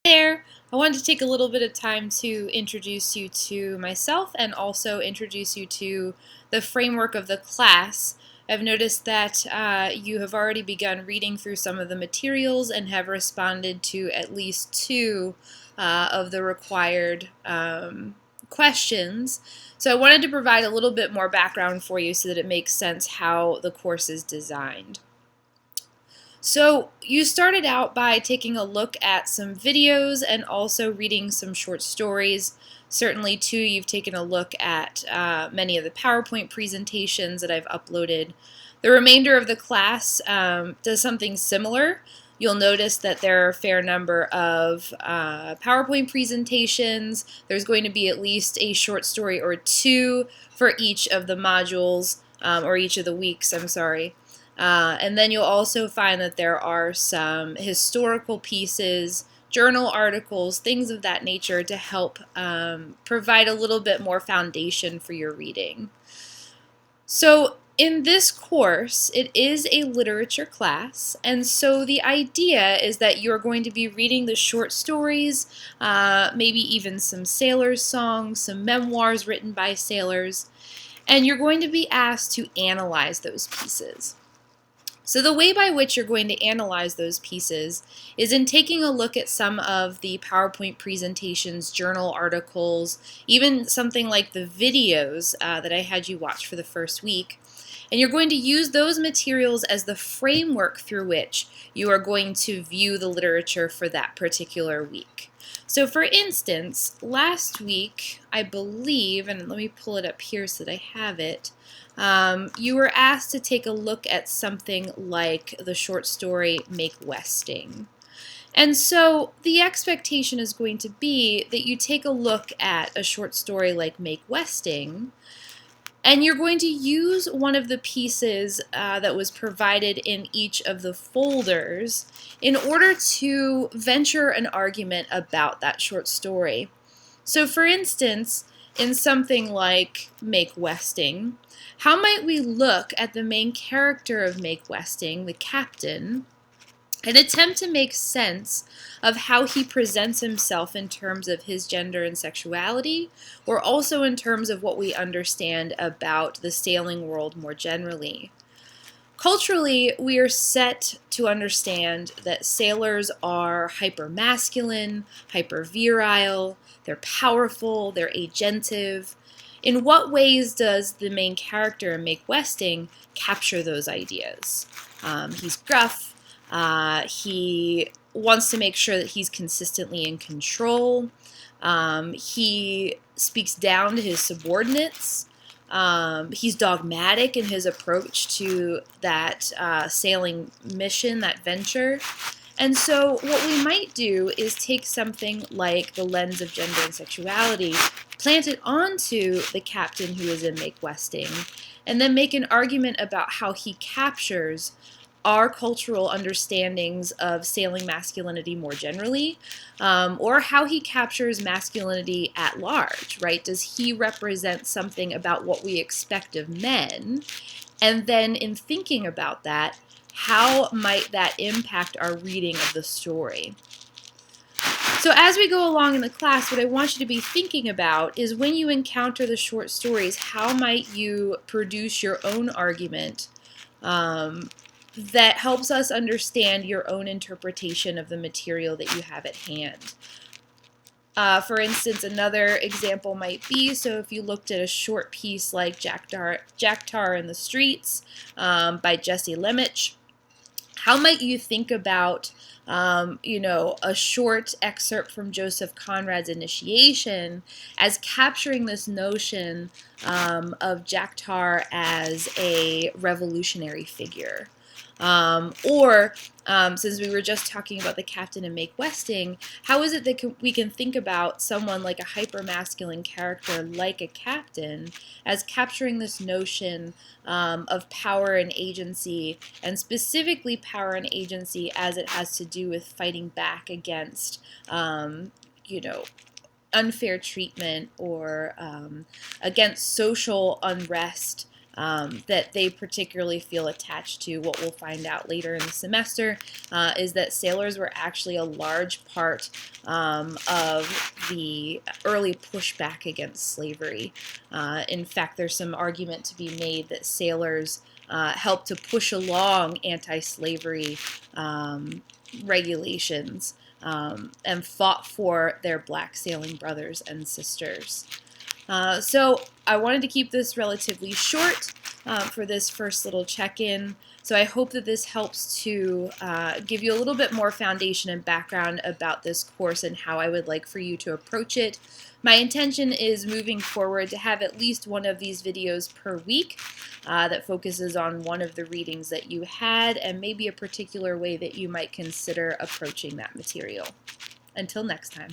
There, I wanted to take a little bit of time to introduce you to myself and also introduce you to the framework of the class. I've noticed that you have already begun reading through some of the materials and have responded to at least two of the required questions. So I wanted to provide a little bit more background for you so that it makes sense how the course is designed. So you started out by taking a look at some videos and also reading some short stories. Certainly, too, you've taken a look at many of the PowerPoint presentations that I've uploaded. The remainder of the class does something similar. You'll notice that there are a fair number of PowerPoint presentations. There's going to be at least a short story or two for each of the modules, or each of the weeks, I'm sorry. And then you'll also find that there are some historical pieces, journal articles, things of that nature to help provide a little bit more foundation for your reading. So in this course, it is a literature class, and so the idea is that you're going to be reading the short stories, maybe even some sailors' songs, some memoirs written by sailors, and you're going to be asked to analyze those pieces. So the way by which you're going to analyze those pieces is in taking a look at some of the PowerPoint presentations, journal articles, even something like the videos that I had you watch for the first week. And you're going to use those materials as the framework through which you are going to view the literature for that particular week. So for instance, last week, I believe, and let me pull it up here so that I have it, you were asked to take a look at something like the short story Make Westing. And so the expectation is going to be that you take a look at a short story like Make Westing, and you're going to use one of the pieces that was provided in each of the folders in order to venture an argument about that short story. So for instance, in something like Make Westing, how might we look at the main character of Make Westing, the captain, and attempt to make sense of how he presents himself in terms of his gender and sexuality, or also in terms of what we understand about the sailing world more generally. Culturally, we are set to understand that sailors are hyper-masculine, hyper-virile, they're powerful, they're agentive. In what ways does the main character in Make Westing capture those ideas? He's gruff, he wants to make sure that he's consistently in control, he speaks down to his subordinates, he's dogmatic in his approach to that sailing mission, that venture. And so what we might do is take something like the lens of gender and sexuality, plant it onto the captain who is in Make Westing, and then make an argument about how he captures our cultural understandings of sailing masculinity more generally, or how he captures masculinity at large, right? Does he represent something about what we expect of men? And then in thinking about that, how might that impact our reading of the story? So as we go along in the class, what I want you to be thinking about is when you encounter the short stories, how might you produce your own argument that helps us understand your own interpretation of the material that you have at hand. For instance, another example might be, so if you looked at a short piece like Jack Tar in the Streets by Jesse Lemich, how might you think about a short excerpt from Joseph Conrad's Initiation as capturing this notion of Jack Tar as a revolutionary figure? Since we were just talking about the captain in Make Westing, how is it that we can think about someone like a hyper-masculine character like a captain as capturing this notion of power and agency, and specifically power and agency as it has to do with fighting back against, unfair treatment or against social unrest that they particularly feel attached to. What we'll find out later in the semester is that sailors were actually a large part of the early pushback against slavery. In fact, there's some argument to be made that sailors helped to push along anti-slavery regulations and fought for their black sailing brothers and sisters. So I wanted to keep this relatively short for this first little check-in. So I hope that this helps to give you a little bit more foundation and background about this course and how I would like for you to approach it. My intention is moving forward to have at least one of these videos per week that focuses on one of the readings that you had and maybe a particular way that you might consider approaching that material. Until next time.